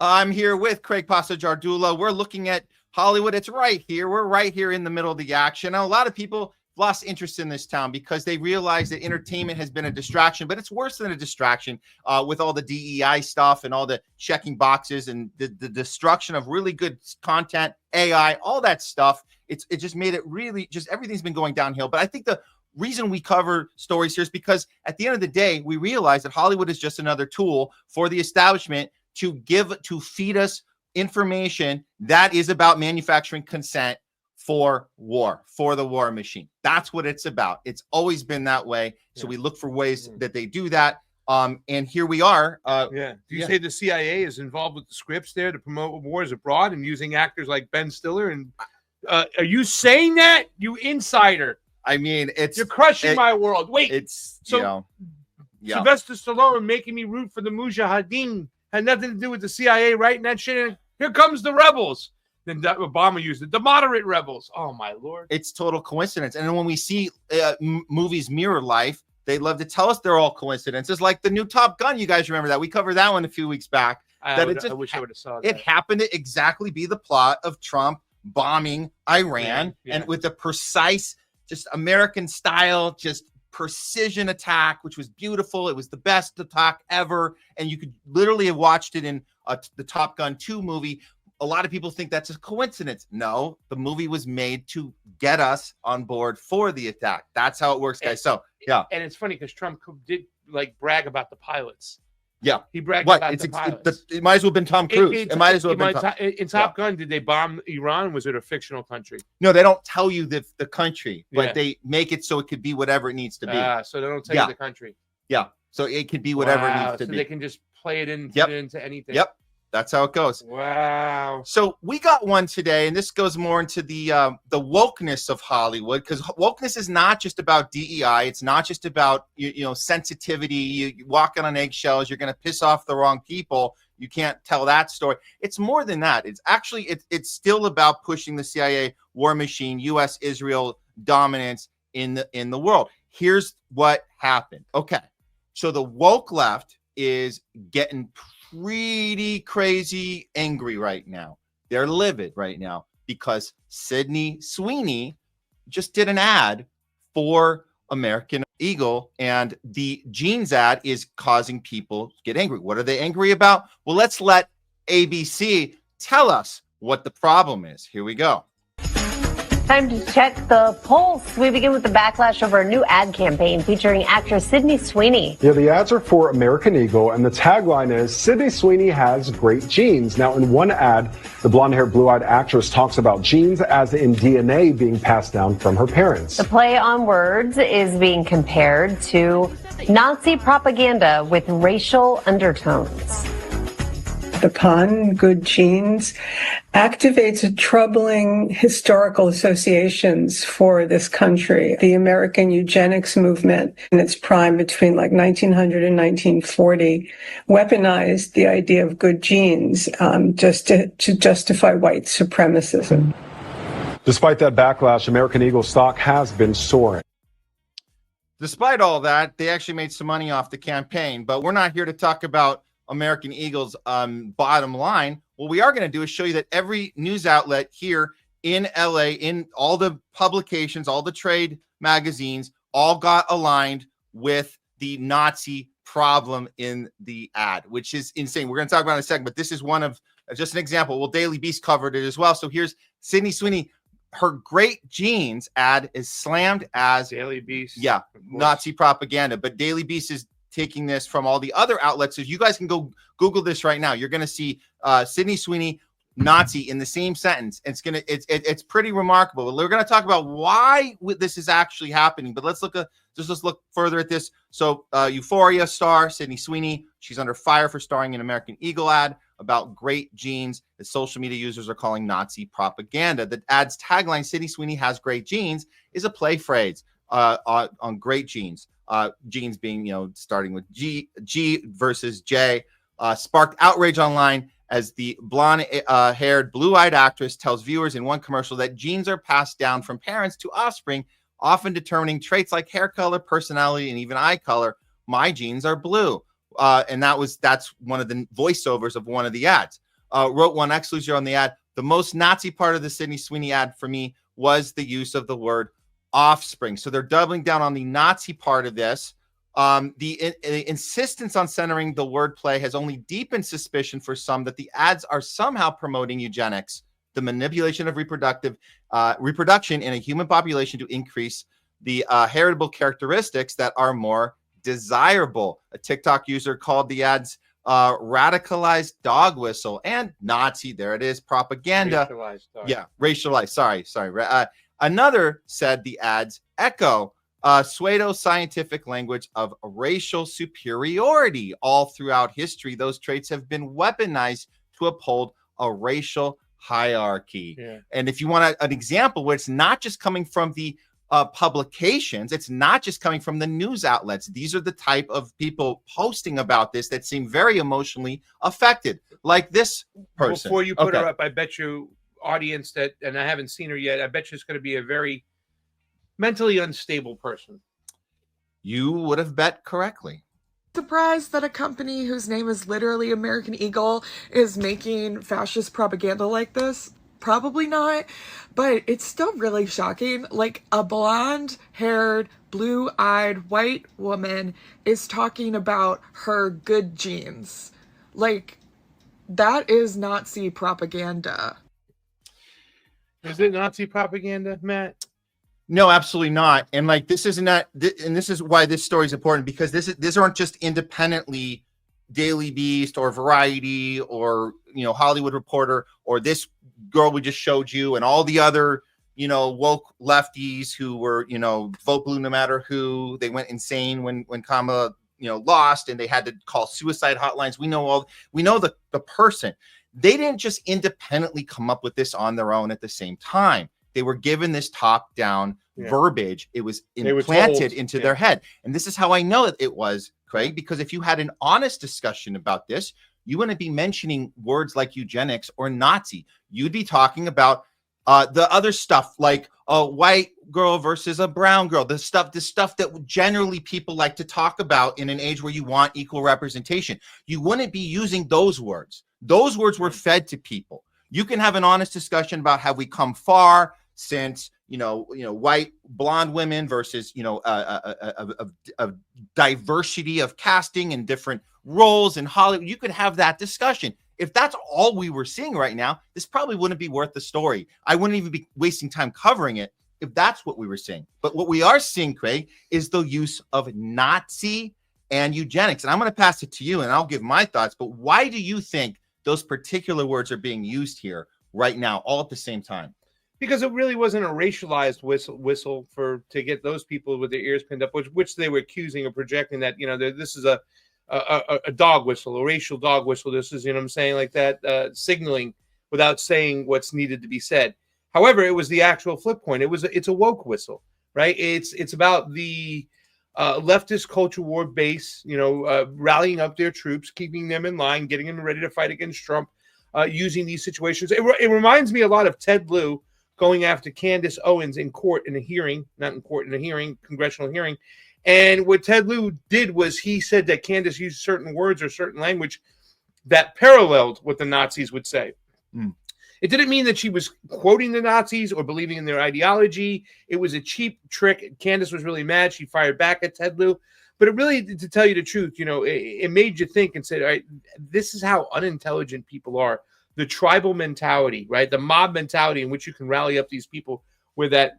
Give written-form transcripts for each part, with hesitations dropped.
I'm here with Craig Pasa Jardula. We're looking at Hollywood. It's right here. We're right here in the middle of the action. Now, a lot of people lost interest in this town because they realize that entertainment has been a distraction, but it's worse than a distraction with all the DEI stuff and all the checking boxes and the destruction of really good content, AI, all that stuff. It just made it really just everything's been going downhill. But I think the reason we cover stories here is because at the end of the day, we realize that Hollywood is just another tool for the establishment to feed us information that is about manufacturing consent for war, for the war machine. That's what it's about. It's always been that way. So we look for ways that they do that. And here we are. Do you say the CIA is involved with the scripts there to promote wars abroad and using actors like Ben Stiller? And are you saying that, you insider? I mean, you're crushing my world. Wait, Sylvester Stallone making me root for the Mujahideen had nothing to do with the CIA writing that shit. And here comes the rebels. Then Obama used it. The moderate rebels. Oh, my Lord. It's total coincidence. And when we see movies mirror life, they love to tell us they're all coincidences. Like the new Top Gun. You guys remember that? We covered that one a few weeks back. I wish I would have saw that. It happened to exactly be the plot of Trump bombing Iran and with the precise, just American style, just precision attack, which was beautiful. It was the best attack ever. And you could literally have watched it in the Top Gun 2 movie. A lot of people think that's a coincidence. No, the movie was made to get us on board for the attack. That's how it works, guys. So, yeah. And it's funny because Trump did brag about the pilots. Yeah. He bragged about the pilots. It might as well have been Tom Cruise. It might as well have been in Top Gun, did they bomb Iran? Was it a fictional country? No, they don't tell you the country, but they make it so it could be whatever it needs to be. So they don't tell you the country. Yeah. So it could be whatever it needs to be. They can just play it in, fit it into anything. Yep. That's how it goes. Wow. So we got one today, and this goes more into the wokeness of Hollywood, because wokeness is not just about DEI. It's not just about sensitivity. You walking on eggshells. You're going to piss off the wrong people. You can't tell that story. It's more than that. It's actually it's still about pushing the CIA war machine, U.S. Israel dominance in the world. Here's what happened. Okay, so the woke left is getting pretty crazy angry right now. They're livid right now because Sydney Sweeney just did an ad for American Eagle, and the jeans ad is causing people to get angry. What are they angry about? Well, let's let ABC tell us what the problem is. Here we go. Time to check the pulse. We begin with the backlash over a new ad campaign featuring actress Sydney Sweeney. Yeah, the ads are for American Eagle, and the tagline is, Sydney Sweeney has great genes. Now, in one ad, the blonde-haired, blue-eyed actress talks about genes as in DNA being passed down from her parents. The play on words is being compared to Nazi propaganda with racial undertones. The pun, good genes, activates troubling historical associations for this country. The American eugenics movement in its prime between 1900 and 1940 weaponized the idea of good genes just to justify white supremacism. Despite that backlash, American Eagle stock has been soaring. Despite all that, they actually made some money off the campaign, but we're not here to talk about American Eagle's bottom line. What we are going to do is show you that every news outlet here in LA, in all the publications, all the trade magazines, all got aligned with the Nazi problem in the ad, which is insane. We're going to talk about it in a second, but this is one of just an example. Well, Daily Beast covered it as well. So here's Sydney Sweeney. Her great genes ad is slammed as Daily Beast. Yeah, Nazi propaganda. But Daily Beast is taking this from all the other outlets. So you guys can go Google this right now. You're going to see Sydney Sweeney Nazi in the same sentence. It's pretty remarkable. We're going to talk about why this is actually happening. But let's look further at this. So Euphoria star Sydney Sweeney, she's under fire for starring in American Eagle ad about great genes that social media users are calling Nazi propaganda. The ad's tagline, Sydney Sweeney has great genes, is a play phrase on great genes. Genes being, starting with G versus J, sparked outrage online as the blonde-haired, blue-eyed actress tells viewers in one commercial that genes are passed down from parents to offspring, often determining traits like hair color, personality, and even eye color. My genes are blue. And that's one of the voiceovers of one of the ads. wrote one exclusion on the ad. The most Nazi part of the Sydney Sweeney ad for me was the use of the word offspring. So they're doubling down on the Nazi part of this. The insistence on centering the wordplay has only deepened suspicion for some that the ads are somehow promoting eugenics, the manipulation of reproduction in a human population to increase the heritable characteristics that are more desirable. A TikTok user called the ads radicalized dog whistle and Nazi. There it is, propaganda. Racialized. Sorry. Another said the ads echo pseudo-scientific language of racial superiority. All throughout history, those traits have been weaponized to uphold a racial hierarchy. Yeah. And if you want an example where it's not just coming from the publications, it's not just coming from the news outlets. These are the type of people posting about this that seem very emotionally affected, like this person. Before you put her up, I bet you audience that, and I haven't seen her yet, I bet you it's going to be a very mentally unstable person. You would have bet correctly. Surprised that a company whose name is literally American Eagle is making fascist propaganda like this? Probably not, but it's still really shocking. Like, a blonde-haired, blue-eyed white woman is talking about her good genes. Like, that is Nazi propaganda. Is it Nazi propaganda, Matt? No, absolutely not. And like, this is not, and this is why this story is important, because these aren't just independently Daily Beast or Variety or, Hollywood Reporter or this girl we just showed you and all the other, woke lefties who were, vote blue no matter who. They went insane when Kamala, lost, and they had to call suicide hotlines. We know the person. They didn't just independently come up with this on their own at the same time. They were given this top-down verbiage. It was implanted into their head. And this is how I know that it was, Craig, because if you had an honest discussion about this, you wouldn't be mentioning words like eugenics or Nazi. You'd be talking about the other stuff, like a white girl versus a brown girl, the stuff that generally people like to talk about in an age where you want equal representation. You wouldn't be using those words. Those words were fed to people. You can have an honest discussion about have we come far since, white blonde women versus, a diversity of casting and different roles in Hollywood. You could have that discussion. If that's all we were seeing right now, this probably wouldn't be worth the story. I wouldn't even be wasting time covering it if that's what we were seeing. But what we are seeing, Craig, is the use of Nazi and eugenics. And I'm going to pass it to you and I'll give my thoughts. But why do you think those particular words are being used here right now, all at the same time? Because it really wasn't a racialized whistle to get those people with their ears pinned up, which they were accusing or projecting that, this is a dog whistle, a racial dog whistle. This is, what I'm saying, like that, signaling without saying what's needed to be said. However, it was the actual flip point. It's a woke whistle, right? It's about the leftist culture war base, rallying up their troops, keeping them in line, getting them ready to fight against Trump, using these situations. It reminds me a lot of Ted Lieu going after Candace Owens in court in a hearing, congressional hearing. And what Ted Lieu did was he said that Candace used certain words or certain language that paralleled what the Nazis would say. It didn't mean that she was quoting the Nazis or believing in their ideology. It was a cheap trick. Candace was really mad. She fired back at Ted Lieu. But it really, to tell you the truth, it made you think and said, all right, this is how unintelligent people are. The tribal mentality, right? The mob mentality in which you can rally up these people, where that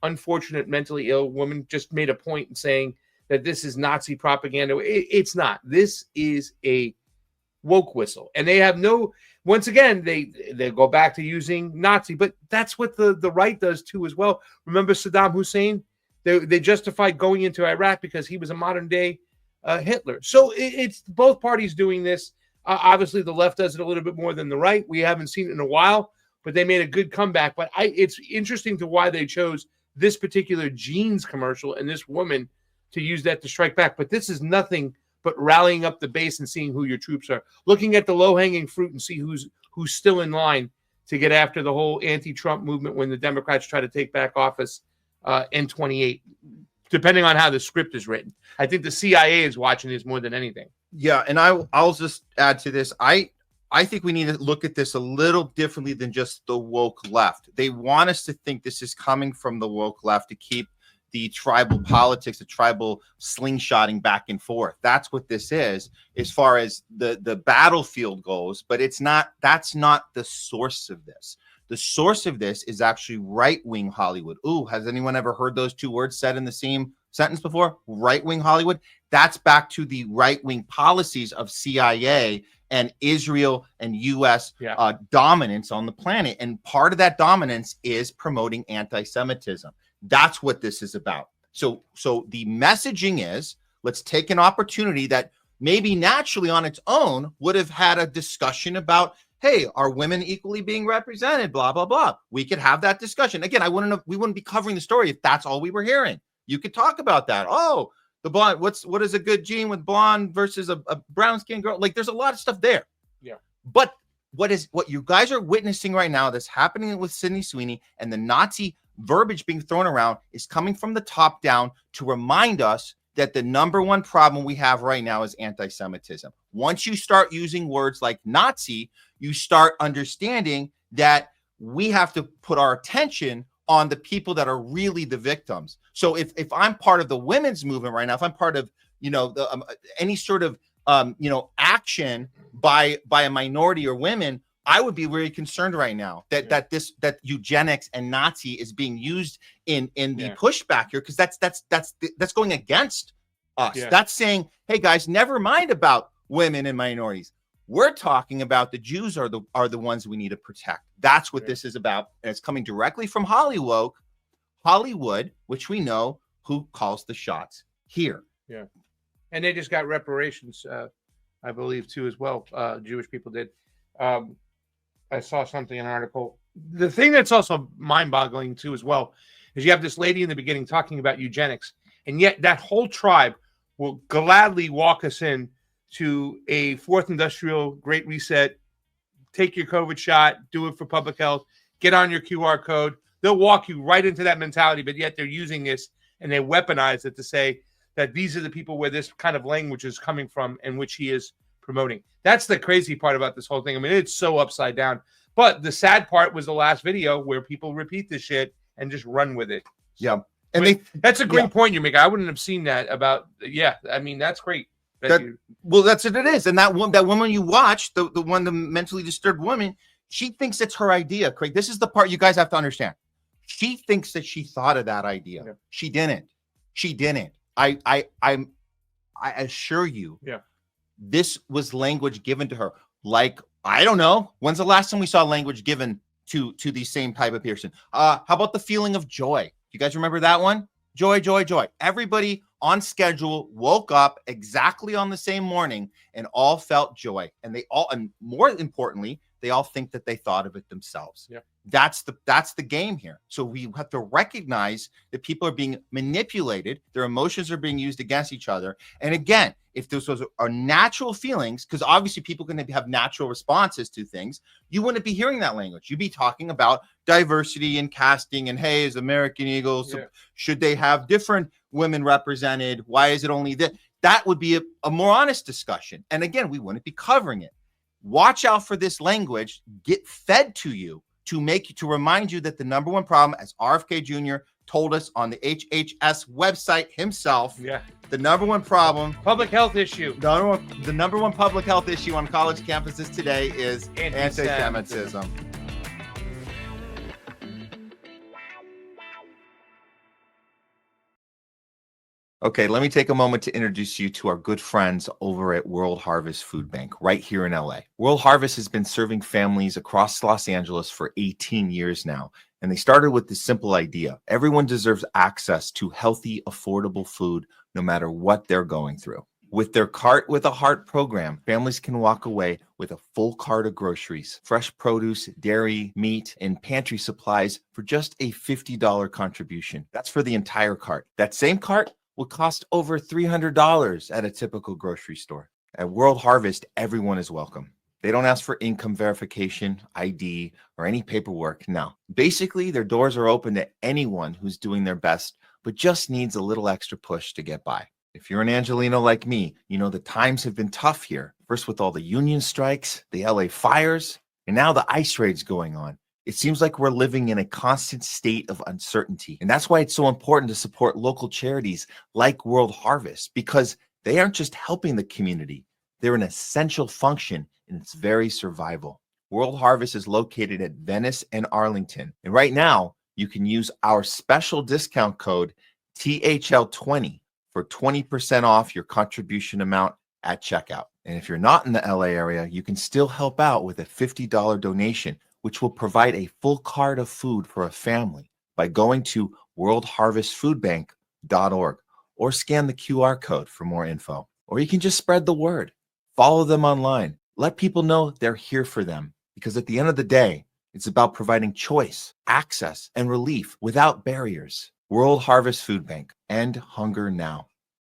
unfortunate mentally ill woman just made a point in saying that this is Nazi propaganda. It's not. This is a woke whistle. And they have once again, they go back to using Nazi, but that's what the right does too as well. Remember Saddam Hussein? They justified going into Iraq because he was a modern day Hitler. So it's both parties doing this. Obviously, the left does it a little bit more than the right. We haven't seen it in a while, but they made a good comeback. But it's interesting to why they chose this particular jeans commercial and this woman to use that to strike back. But this is nothing but rallying up the base and seeing who your troops are, looking at the low-hanging fruit and see who's still in line to get after the whole anti-Trump movement when the Democrats try to take back office in 28, depending on how the script is written. I think the CIA is watching this more than anything. Yeah, and I'll just add to this. I I think we need to look at this a little differently than just the woke left. They want us to think this is coming from the woke left to keep the tribal politics, the tribal slingshotting back and forth. That's what this is as far as the battlefield goes, but it's not, that's not the source of this. The source of this is actually right-wing Hollywood. Ooh, has anyone ever heard those two words said in the same sentence before? Right-wing Hollywood. That's back to the right-wing policies of CIA and Israel and U.S. Dominance on the planet. And part of that dominance is promoting anti-Semitism. That's what this is about. So the messaging is, let's take an opportunity that maybe naturally on its own would have had a discussion about, hey, are women equally being represented? Blah, blah, blah. We could have that discussion. Again, we wouldn't be covering the story if that's all we were hearing. You could talk about that. Oh, the blonde, what is a good gene with blonde versus a brown skinned girl? Like, there's a lot of stuff there. Yeah. But what you guys are witnessing right now that's happening with Sydney Sweeney and the Nazi verbiage being thrown around is coming from the top down to remind us that the number one problem we have right now is anti-Semitism. Once you start using words like Nazi, you start understanding that we have to put our attention on the people that are really the victims. So if I'm part of the women's movement right now, if I'm part of, any sort of, action by a minority or women, I would be very concerned right now that eugenics and Nazi is being used in the pushback here, because that's going against us. Yeah. That's saying, hey guys, never mind about women and minorities. We're talking about the Jews are the ones we need to protect. That's what this is about, and it's coming directly from Hollywood, which we know who calls the shots here. Yeah, and they just got reparations, I believe, too, as well. Jewish people did. I saw something in an article. The thing that's also mind-boggling too, as well, is you have this lady in the beginning talking about eugenics, and yet that whole tribe will gladly walk us in to a fourth industrial great reset. Take your COVID shot, do it for public health, get on your QR code. They'll walk you right into that mentality, but yet they're using this and they weaponize it to say that these are the people where this kind of language is coming from and which he is promoting. That's the crazy part about this whole thing. I mean, it's so upside down. But the sad part was the last video where people repeat this shit and just run with it. Yeah. And that's a great point you make. I wouldn't have seen that about, I mean, that's great. Well, that's what it is. And that woman you watch, the mentally disturbed woman, she thinks it's her idea, Craig. This is the part you guys have to understand. She thinks that she thought of that idea. Yeah. She didn't. I assure you. Yeah. This was language given to her. Like, I don't know. When's the last time we saw language given to the same type of person? How about the feeling of joy? You guys remember that one? Joy, joy, joy. Everybody on schedule woke up exactly on the same morning and all felt joy. And and more importantly, they all think that they thought of it themselves. Yeah. That's the game here. So we have to recognize that people are being manipulated. Their emotions are being used against each other. And again, if those are natural feelings, because obviously people can have natural responses to things, you wouldn't be hearing that language. You'd be talking about diversity and casting and, hey, is American Eagles, should they have different women represented? Why is it only that? That would be a more honest discussion. And again, we wouldn't be covering it. Watch out for this language get fed to you to remind you that the number one problem, as RFK Jr. told us on the HHS website himself, the number one problem, public health issue. The number one public health issue on college campuses today is anti-Semitism. Okay, let me take a moment to introduce you to our good friends over at World Harvest Food Bank right here in LA. World Harvest has been serving families across Los Angeles for 18 years now, and they started with this simple idea. Everyone deserves access to healthy, affordable food no matter what they're going through. With their Cart with a Heart program, families can walk away with a full cart of groceries, fresh produce, dairy, meat, and pantry supplies for just a $50 contribution. That's for the entire cart. That same cart will cost over $300 at a typical grocery store. At World Harvest, everyone is welcome. They don't ask for income verification, ID, or any paperwork. No. Basically, their doors are open to anyone who's doing their best, but just needs a little extra push to get by. If you're an Angelino like me, you know the times have been tough here. First with all the union strikes, the LA fires, and now the ICE raids going on. It seems like we're living in a constant state of uncertainty. And that's why it's so important to support local charities like World Harvest, because they aren't just helping the community. They're an essential function in its very survival. World Harvest is located at Venice and Arlington. And right now, you can use our special discount code THL20 for 20% off your contribution amount at checkout. And if you're not in the LA area, you can still help out with a $50 donation, which will provide a full cart of food for a family by going to worldharvestfoodbank.org or scan the QR code for more info. Or you can just spread the word. Follow them online. Let people know they're here for them, because at the end of the day, it's about providing choice, access, and relief without barriers. World Harvest Food Bank. End hunger now.